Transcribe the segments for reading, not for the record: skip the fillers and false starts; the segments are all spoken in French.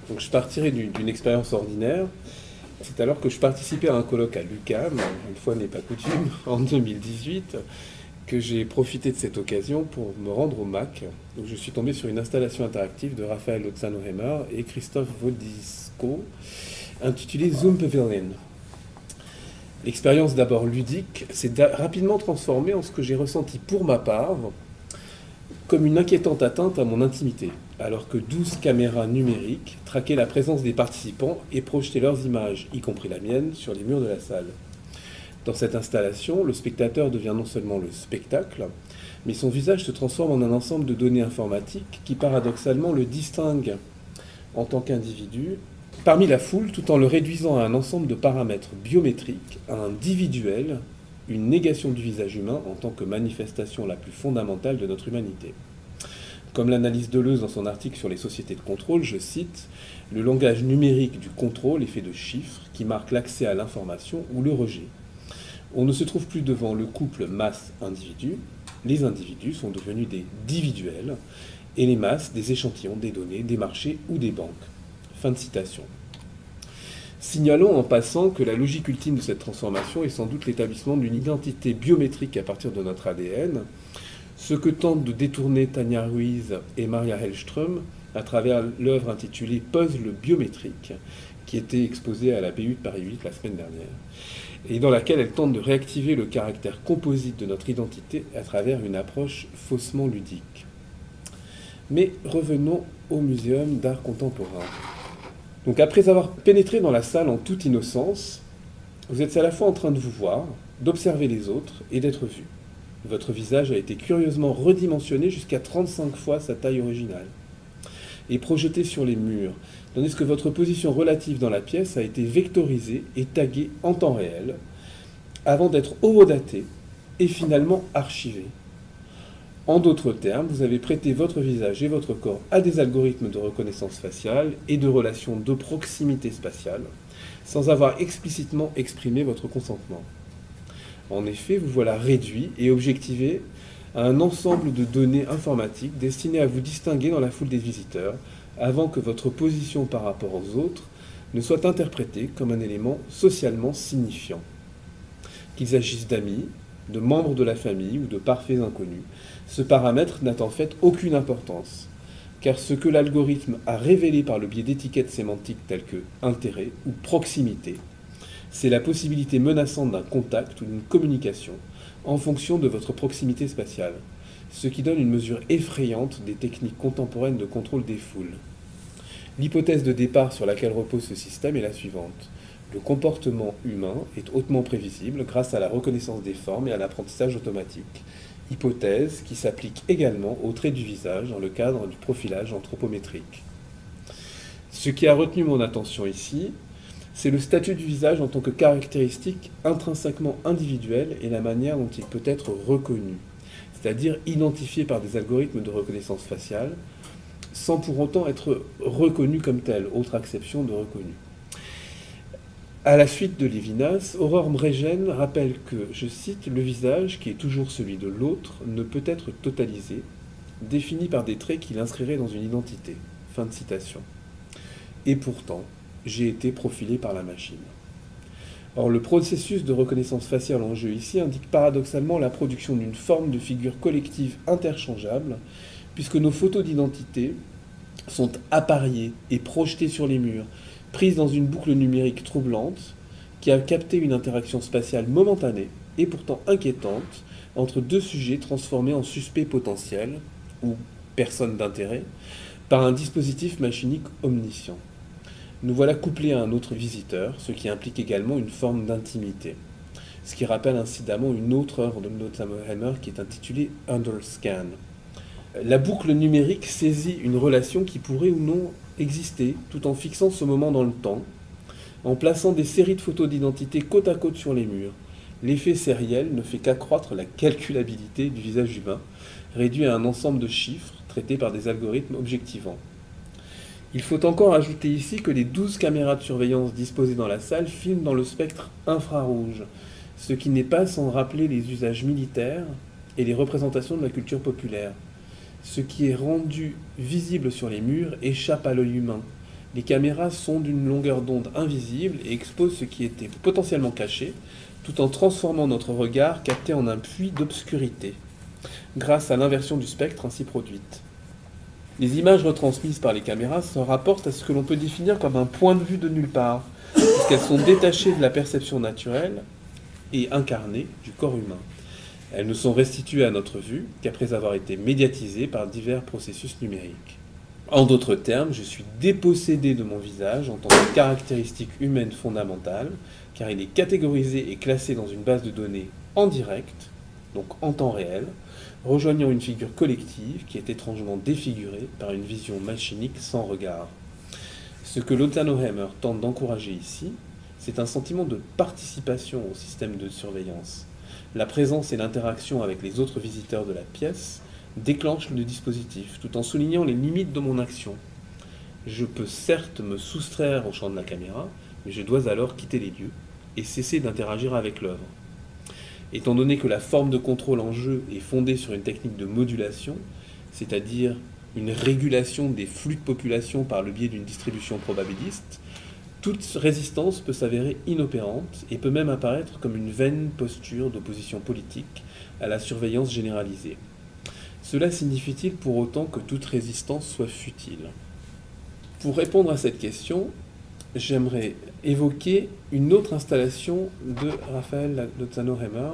Donc je partirai d'une expérience ordinaire. C'est alors que je participais à un colloque à l'UQAM, une fois n'est pas coutume, en 2018, que j'ai profité de cette occasion pour me rendre au MAC, où je suis tombé sur une installation interactive de Raphaël Lozano-Hemmer et Christophe Wodisco, intitulée Zoom Pavilion. L'expérience d'abord ludique s'est rapidement transformée en ce que j'ai ressenti pour ma part comme une inquiétante atteinte à mon intimité, alors que 12 caméras numériques traquaient la présence des participants et projetaient leurs images, y compris la mienne, sur les murs de la salle. Dans cette installation, le spectateur devient non seulement le spectacle, mais son visage se transforme en un ensemble de données informatiques qui paradoxalement le distinguent en tant qu'individu parmi la foule, tout en le réduisant à un ensemble de paramètres biométriques, individuels, une négation du visage humain en tant que manifestation la plus fondamentale de notre humanité. Comme l'analyse Deleuze dans son article sur les sociétés de contrôle, je cite, « Le langage numérique du contrôle est fait de chiffres qui marquent l'accès à l'information ou le rejet. On ne se trouve plus devant le couple masse-individu, les individus sont devenus des individuels, et les masses des échantillons, des données, des marchés ou des banques. » Fin de citation. Signalons en passant que la logique ultime de cette transformation est sans doute l'établissement d'une identité biométrique à partir de notre ADN, ce que tentent de détourner Tania Ruiz et Maria Hellström à travers l'œuvre intitulée Puzzle biométrique, qui était exposée à la BU de Paris 8 la semaine dernière, et dans laquelle elles tentent de réactiver le caractère composite de notre identité à travers une approche faussement ludique. Mais revenons au Muséum d'art contemporain. Donc après avoir pénétré dans la salle en toute innocence, vous êtes à la fois en train de vous voir, d'observer les autres et d'être vu. Votre visage a été curieusement redimensionné jusqu'à 35 fois sa taille originale et projeté sur les murs, tandis que votre position relative dans la pièce a été vectorisée et taguée en temps réel, avant d'être horodatée et finalement archivée. En d'autres termes, vous avez prêté votre visage et votre corps à des algorithmes de reconnaissance faciale et de relations de proximité spatiale, sans avoir explicitement exprimé votre consentement. En effet, vous voilà réduit et objectivé à un ensemble de données informatiques destinées à vous distinguer dans la foule des visiteurs, avant que votre position par rapport aux autres ne soit interprétée comme un élément socialement signifiant. Qu'il s'agisse d'amis, de membres de la famille ou de parfaits inconnus, ce paramètre n'a en fait aucune importance, car ce que l'algorithme a révélé par le biais d'étiquettes sémantiques telles que intérêt ou proximité, c'est la possibilité menaçante d'un contact ou d'une communication en fonction de votre proximité spatiale, ce qui donne une mesure effrayante des techniques contemporaines de contrôle des foules. L'hypothèse de départ sur laquelle repose ce système est la suivante. Le comportement humain est hautement prévisible grâce à la reconnaissance des formes et à l'apprentissage automatique, hypothèse qui s'applique également aux traits du visage dans le cadre du profilage anthropométrique. Ce qui a retenu mon attention ici, c'est le statut du visage en tant que caractéristique intrinsèquement individuelle et la manière dont il peut être reconnu, c'est-à-dire identifié par des algorithmes de reconnaissance faciale, sans pour autant être reconnu comme tel, autre acception de reconnu. À la suite de Lévinas, Aurore Mregen rappelle que, je cite, « Le visage, qui est toujours celui de l'autre, ne peut être totalisé, défini par des traits qui l'inscriraient dans une identité. » Fin de citation. Et pourtant, j'ai été profilé par la machine. Or, le processus de reconnaissance faciale en jeu ici indique paradoxalement la production d'une forme de figure collective interchangeable, puisque nos photos d'identité sont appariées et projetées sur les murs, prise dans une boucle numérique troublante qui a capté une interaction spatiale momentanée et pourtant inquiétante entre deux sujets transformés en suspects potentiels, ou personnes d'intérêt, par un dispositif machinique omniscient. Nous voilà couplés à un autre visiteur, ce qui implique également une forme d'intimité, ce qui rappelle incidemment une autre œuvre de Lozano-Hemmer qui est intitulée Underscan. La boucle numérique saisit une relation qui pourrait ou non exister, tout en fixant ce moment dans le temps, en plaçant des séries de photos d'identité côte à côte sur les murs. L'effet sériel ne fait qu'accroître la calculabilité du visage humain, réduit à un ensemble de chiffres traités par des algorithmes objectivants. Il faut encore ajouter ici que les 12 caméras de surveillance disposées dans la salle filment dans le spectre infrarouge, ce qui n'est pas sans rappeler les usages militaires et les représentations de la culture populaire. Ce qui est rendu visible sur les murs échappe à l'œil humain, Les caméras sont d'une longueur d'onde invisible et exposent ce qui était potentiellement caché, tout en transformant notre regard capté en un puits d'obscurité, grâce à l'inversion du spectre ainsi produite. Les images retransmises par les caméras se rapportent à ce que l'on peut définir comme un point de vue de nulle part, puisqu'elles sont détachées de la perception naturelle et incarnées du corps humain. Elles ne sont restituées à notre vue qu'après avoir été médiatisées par divers processus numériques. En d'autres termes, je suis dépossédé de mon visage en tant que caractéristique humaine fondamentale, car il est catégorisé et classé dans une base de données en direct, donc en temps réel, rejoignant une figure collective qui est étrangement défigurée par une vision machinique sans regard. Ce que Lozano Hammer tente d'encourager ici, c'est un sentiment de participation au système de surveillance. La présence et l'interaction avec les autres visiteurs de la pièce déclenchent le dispositif, tout en soulignant les limites de mon action. Je peux certes me soustraire au champ de la caméra, mais je dois alors quitter les lieux et cesser d'interagir avec l'œuvre. Étant donné que la forme de contrôle en jeu est fondée sur une technique de modulation, c'est-à-dire une régulation des flux de population par le biais d'une distribution probabiliste, toute résistance peut s'avérer inopérante et peut même apparaître comme une vaine posture d'opposition politique à la surveillance généralisée. Cela signifie-t-il pour autant que toute résistance soit futile? Pour répondre à cette question, j'aimerais évoquer une autre installation de Raphaël Lozano Hammer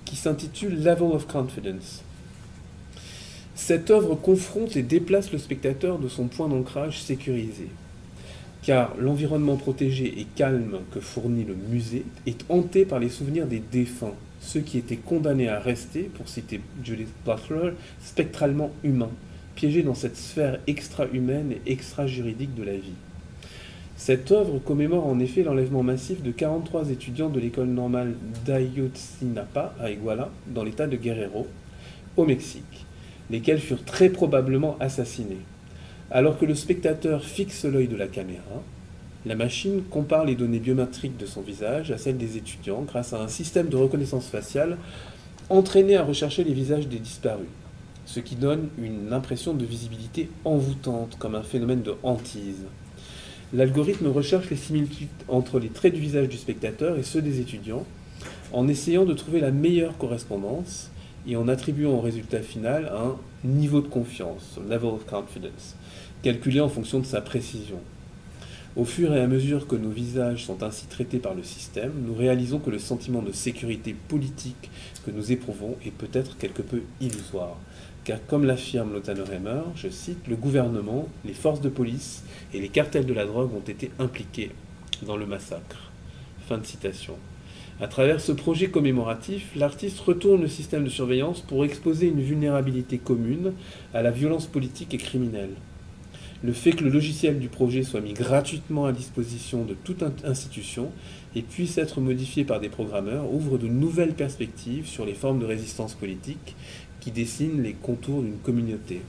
qui s'intitule Level of Confidence. Cette œuvre confronte et déplace le spectateur de son point d'ancrage sécurisé, car l'environnement protégé et calme que fournit le musée est hanté par les souvenirs des défunts, ceux qui étaient condamnés à rester, pour citer Judith Butler, spectralement humains, piégés dans cette sphère extra-humaine et extra-juridique de la vie. Cette œuvre commémore en effet l'enlèvement massif de 43 étudiants de l'école normale d'Ayotzinapa à Iguala, dans l'état de Guerrero, au Mexique, lesquels furent très probablement assassinés. Alors que le spectateur fixe l'œil de la caméra, la machine compare les données biométriques de son visage à celles des étudiants grâce à un système de reconnaissance faciale entraîné à rechercher les visages des disparus, ce qui donne une impression de visibilité envoûtante, comme un phénomène de hantise. L'algorithme recherche les similitudes entre les traits du visage du spectateur et ceux des étudiants, en essayant de trouver la meilleure correspondance et en attribuant au résultat final un niveau de confiance, level of confidence, calculé en fonction de sa précision. Au fur et à mesure que nos visages sont ainsi traités par le système, nous réalisons que le sentiment de sécurité politique que nous éprouvons est peut-être quelque peu illusoire. Car comme l'affirme Lozano Hammer, je cite, « Le gouvernement, les forces de police et les cartels de la drogue ont été impliqués dans le massacre. » Fin de citation. À travers ce projet commémoratif, l'artiste retourne le système de surveillance pour exposer une vulnérabilité commune à la violence politique et criminelle. Le fait que le logiciel du projet soit mis gratuitement à disposition de toute institution et puisse être modifié par des programmeurs ouvre de nouvelles perspectives sur les formes de résistance politique qui dessinent les contours d'une communauté.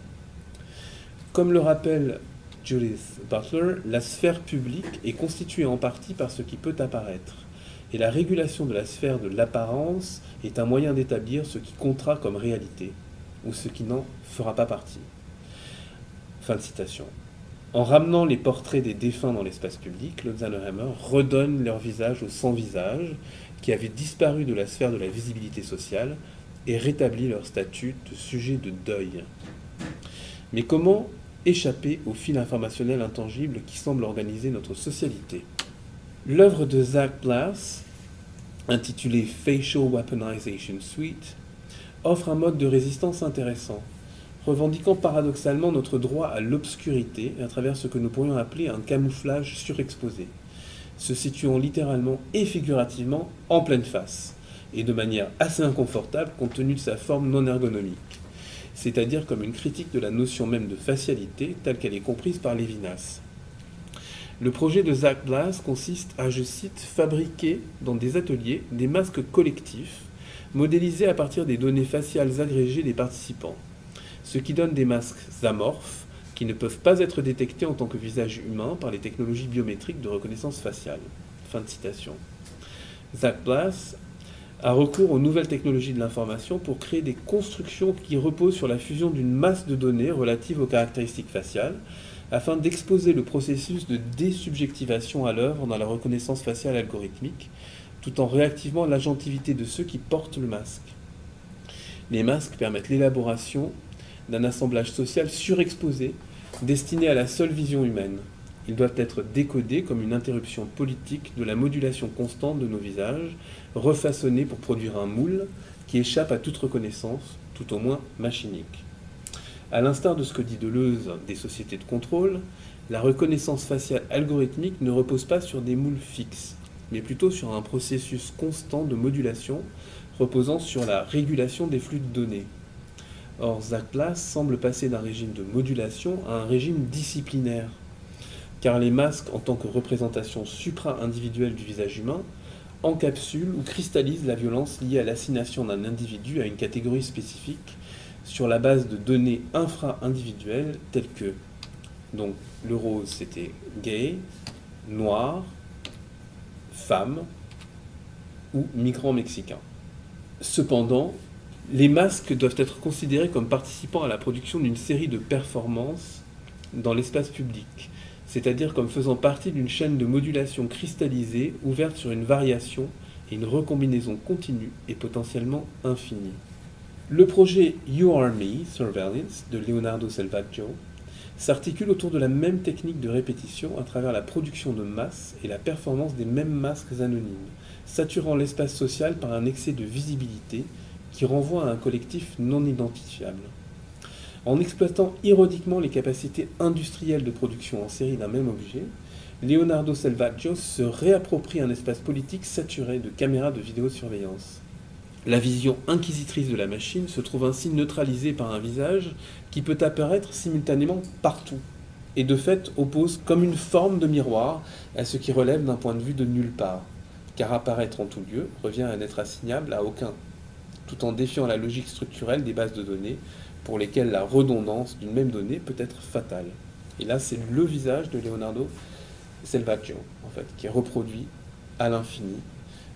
Comme le rappelle Judith Butler, la sphère publique est constituée en partie par ce qui peut apparaître, et la régulation de la sphère de l'apparence est un moyen d'établir ce qui comptera comme réalité, ou ce qui n'en fera pas partie. Fin de citation. En ramenant les portraits des défunts dans l'espace public, Lozano Hammer redonne leur visage aux sans-visage, qui avaient disparu de la sphère de la visibilité sociale, et rétablit leur statut de sujet de deuil. Mais comment échapper au fil informationnel intangible qui semble organiser notre socialité? L'œuvre de Zach Blass, intitulée Facial Weaponization Suite, offre un mode de résistance intéressant, revendiquant paradoxalement notre droit à l'obscurité à travers ce que nous pourrions appeler un camouflage surexposé, se situant littéralement et figurativement en pleine face, et de manière assez inconfortable compte tenu de sa forme non ergonomique, c'est-à-dire comme une critique de la notion même de facialité telle qu'elle est comprise par Lévinas. Le projet de Zach Blass consiste à, je cite, fabriquer dans des ateliers des masques collectifs modélisés à partir des données faciales agrégées des participants, ce qui donne des masques amorphes qui ne peuvent pas être détectés en tant que visage humain par les technologies biométriques de reconnaissance faciale. Fin de citation. Zach Blass a recours aux nouvelles technologies de l'information pour créer des constructions qui reposent sur la fusion d'une masse de données relatives aux caractéristiques faciales, afin d'exposer le processus de désubjectivation à l'œuvre dans la reconnaissance faciale algorithmique, tout en réactivant l'agentivité de ceux qui portent le masque. Les masques permettent l'élaboration d'un assemblage social surexposé, destiné à la seule vision humaine. Ils doivent être décodés comme une interruption politique de la modulation constante de nos visages, refaçonnés pour produire un moule qui échappe à toute reconnaissance, tout au moins machinique. À l'instar de ce que dit Deleuze des sociétés de contrôle, la reconnaissance faciale algorithmique ne repose pas sur des moules fixes, mais plutôt sur un processus constant de modulation reposant sur la régulation des flux de données. Or, Zach Glass semble passer d'un régime de modulation à un régime disciplinaire, car les masques, en tant que représentation supra-individuelle du visage humain, encapsulent ou cristallisent la violence liée à l'assignation d'un individu à une catégorie spécifique sur la base de données infra-individuelles telles que, donc le rose c'était gay, noir, femme ou migrant mexicain. Cependant, les masques doivent être considérés comme participant à la production d'une série de performances dans l'espace public, c'est-à-dire comme faisant partie d'une chaîne de modulation cristallisée ouverte sur une variation et une recombinaison continue et potentiellement infinie. Le projet You Are Me, Surveillance de Leonardo Selvaggio s'articule autour de la même technique de répétition à travers la production de masse et la performance des mêmes masques anonymes, saturant l'espace social par un excès de visibilité qui renvoie à un collectif non identifiable. En exploitant ironiquement les capacités industrielles de production en série d'un même objet, Leonardo Selvaggio se réapproprie un espace politique saturé de caméras de vidéosurveillance. La vision inquisitrice de la machine se trouve ainsi neutralisée par un visage qui peut apparaître simultanément partout, et de fait oppose comme une forme de miroir à ce qui relève d'un point de vue de nulle part, car apparaître en tout lieu revient à n'être assignable à aucun, tout en défiant la logique structurelle des bases de données, pour lesquelles la redondance d'une même donnée peut être fatale. Et là, c'est le visage de Leonardo Selvaggio, en fait, qui est reproduit à l'infini,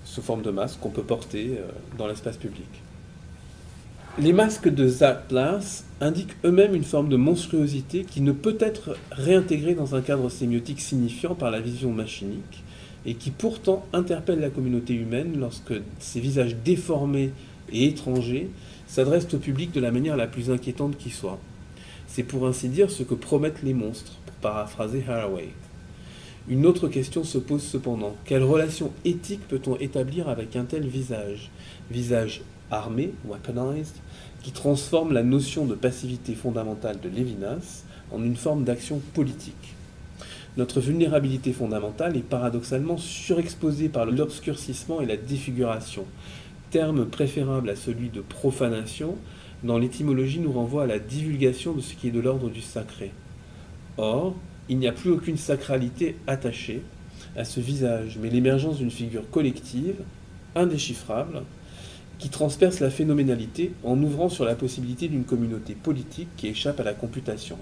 sous forme de masque qu'on peut porter dans l'espace public. Les masques de Zach Glass indiquent eux-mêmes une forme de monstruosité qui ne peut être réintégrée dans un cadre sémiotique signifiant par la vision machinique, et qui pourtant interpelle la communauté humaine lorsque ces visages déformés et étrangers s'adressent au public de la manière la plus inquiétante qui soit. C'est pour ainsi dire ce que promettent les monstres, pour paraphraser Haraway. Une autre question se pose cependant. Quelle relation éthique peut-on établir avec un tel visage ? Visage armé, weaponized, qui transforme la notion de passivité fondamentale de Lévinas en une forme d'action politique. Notre vulnérabilité fondamentale est paradoxalement surexposée par l'obscurcissement et la défiguration, terme préférable à celui de profanation, dans l'étymologie nous renvoie à la divulgation de ce qui est de l'ordre du sacré. Or, il n'y a plus aucune sacralité attachée à ce visage, mais l'émergence d'une figure collective, indéchiffrable, qui transperce la phénoménalité en ouvrant sur la possibilité d'une communauté politique qui échappe à la computation.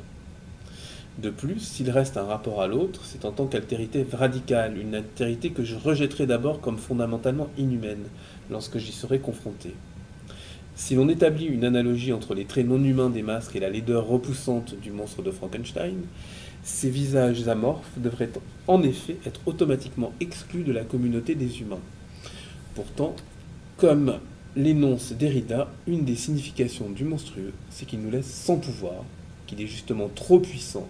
De plus, s'il reste un rapport à l'autre, c'est en tant qu'altérité radicale, une altérité que je rejetterai d'abord comme fondamentalement inhumaine, lorsque j'y serai confronté. Si l'on établit une analogie entre les traits non humains des masques et la laideur repoussante du monstre de Frankenstein, ces visages amorphes devraient en effet être automatiquement exclus de la communauté des humains. Pourtant, comme l'énonce Derrida, une des significations du monstrueux, c'est qu'il nous laisse sans pouvoir, qu'il est justement trop puissant,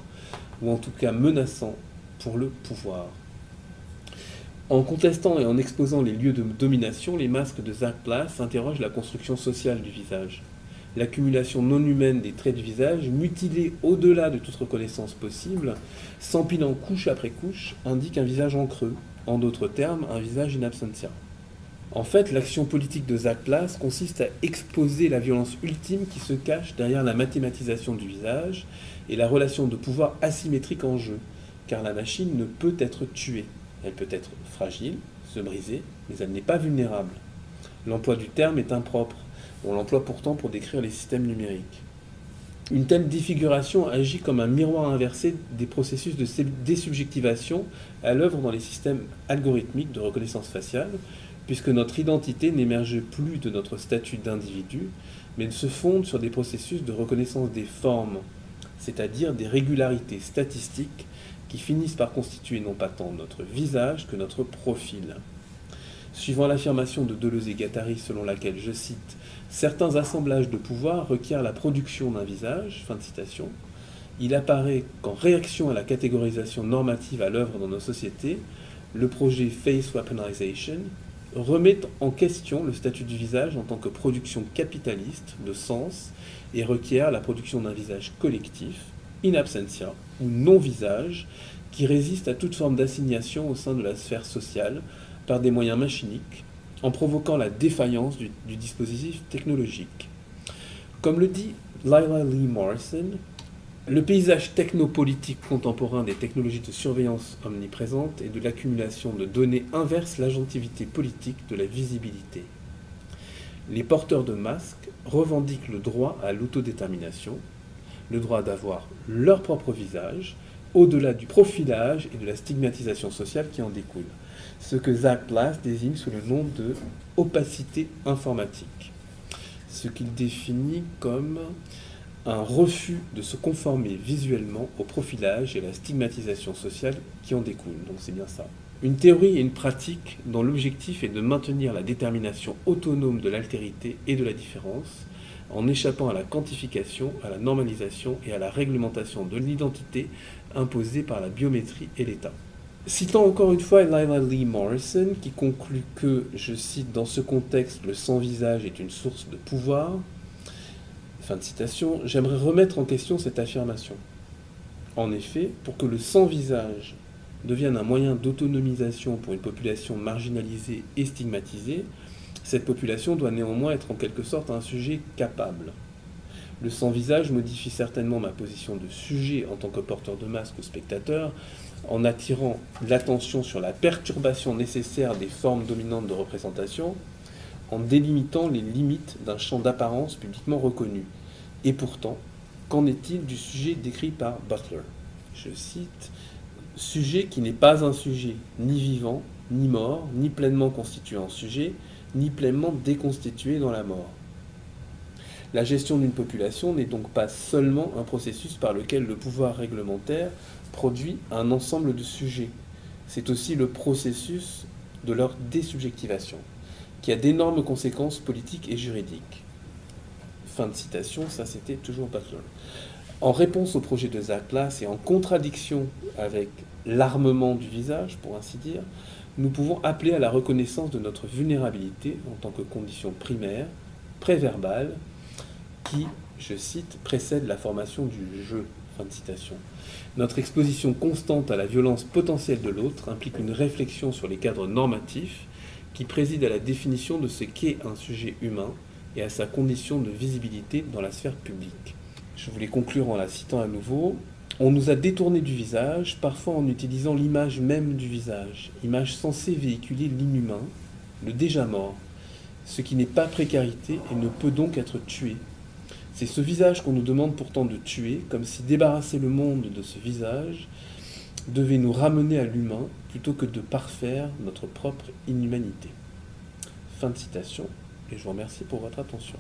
ou en tout cas menaçant pour le pouvoir. En contestant et en exposant les lieux de domination, les masques de Zach Glass interrogent la construction sociale du visage. L'accumulation non humaine des traits du visage, mutilés au-delà de toute reconnaissance possible, s'empilant couche après couche, indique un visage en creux, en d'autres termes, un visage in absentia. En fait, l'action politique de Zach Glass consiste à exposer la violence ultime qui se cache derrière la mathématisation du visage et la relation de pouvoir asymétrique en jeu, car la machine ne peut être tuée. Elle peut être fragile, se briser, mais elle n'est pas vulnérable. L'emploi du terme est impropre. On l'emploie pourtant pour décrire les systèmes numériques. Une telle défiguration agit comme un miroir inversé des processus de désubjectivation à l'œuvre dans les systèmes algorithmiques de reconnaissance faciale, puisque notre identité n'émerge plus de notre statut d'individu, mais se fonde sur des processus de reconnaissance des formes, c'est-à-dire des régularités statistiques qui finissent par constituer non pas tant notre visage que notre profil. Suivant l'affirmation de Deleuze et Guattari selon laquelle, je cite, « Certains assemblages de pouvoir requièrent la production d'un visage », fin de citation, il apparaît qu'en réaction à la catégorisation normative à l'œuvre dans nos sociétés, le projet Face Weaponization remet en question le statut du visage en tant que production capitaliste de sens et requiert la production d'un visage collectif, in absentia, ou non-visage, qui résiste à toute forme d'assignation au sein de la sphère sociale par des moyens machiniques, en provoquant la défaillance du dispositif technologique. Comme le dit Lila Lee Morrison, le paysage technopolitique contemporain des technologies de surveillance omniprésentes et de l'accumulation de données inverse l'agentivité politique de la visibilité. Les porteurs de masques revendiquent le droit à l'autodétermination, le droit d'avoir leur propre visage, au-delà du profilage et de la stigmatisation sociale qui en découle, ce que Zach Glass désigne sous le nom de « opacité informatique », ce qu'il définit comme un refus de se conformer visuellement au profilage et à la stigmatisation sociale qui en découle. Donc c'est bien ça. Une théorie et une pratique dont l'objectif est de maintenir la détermination autonome de l'altérité et de la différence, en échappant à la quantification, à la normalisation et à la réglementation de l'identité imposée par la biométrie et l'État. Citant encore une fois Lila Lee Morrison, qui conclut que, je cite, « Dans ce contexte, le sans-visage est une source de pouvoir », fin de citation, j'aimerais remettre en question cette affirmation. En effet, pour que le sans-visage devienne un moyen d'autonomisation pour une population marginalisée et stigmatisée, cette population doit néanmoins être en quelque sorte un sujet capable. Le sans-visage modifie certainement ma position de sujet en tant que porteur de masque ou spectateur, en attirant l'attention sur la perturbation nécessaire des formes dominantes de représentation, en délimitant les limites d'un champ d'apparence publiquement reconnu. Et pourtant, qu'en est-il du sujet décrit par Butler? Je cite, « Sujet qui n'est pas un sujet, ni vivant, ni mort, ni pleinement constitué en sujet, ni pleinement déconstitué dans la mort. La gestion d'une population n'est donc pas seulement un processus par lequel le pouvoir réglementaire produit un ensemble de sujets, c'est aussi le processus de leur désubjectivation, qui a d'énormes conséquences politiques et juridiques. » Fin de citation, ça c'était toujours Butler. En réponse au projet de Zach Glass et en contradiction avec l'armement du visage, pour ainsi dire, nous pouvons appeler à la reconnaissance de notre vulnérabilité en tant que condition primaire, préverbale, qui, je cite, précède la formation du jeu. Fin de citation. Notre exposition constante à la violence potentielle de l'autre implique une réflexion sur les cadres normatifs qui préside à la définition de ce qu'est un sujet humain et à sa condition de visibilité dans la sphère publique. Je voulais conclure en la citant à nouveau. On nous a détourné du visage, parfois en utilisant l'image même du visage, image censée véhiculer l'inhumain, le déjà mort, ce qui n'est pas précarité et ne peut donc être tué. C'est ce visage qu'on nous demande pourtant de tuer, comme si débarrasser le monde de ce visage devait nous ramener à l'humain plutôt que de parfaire notre propre inhumanité. Fin de citation, et je vous remercie pour votre attention.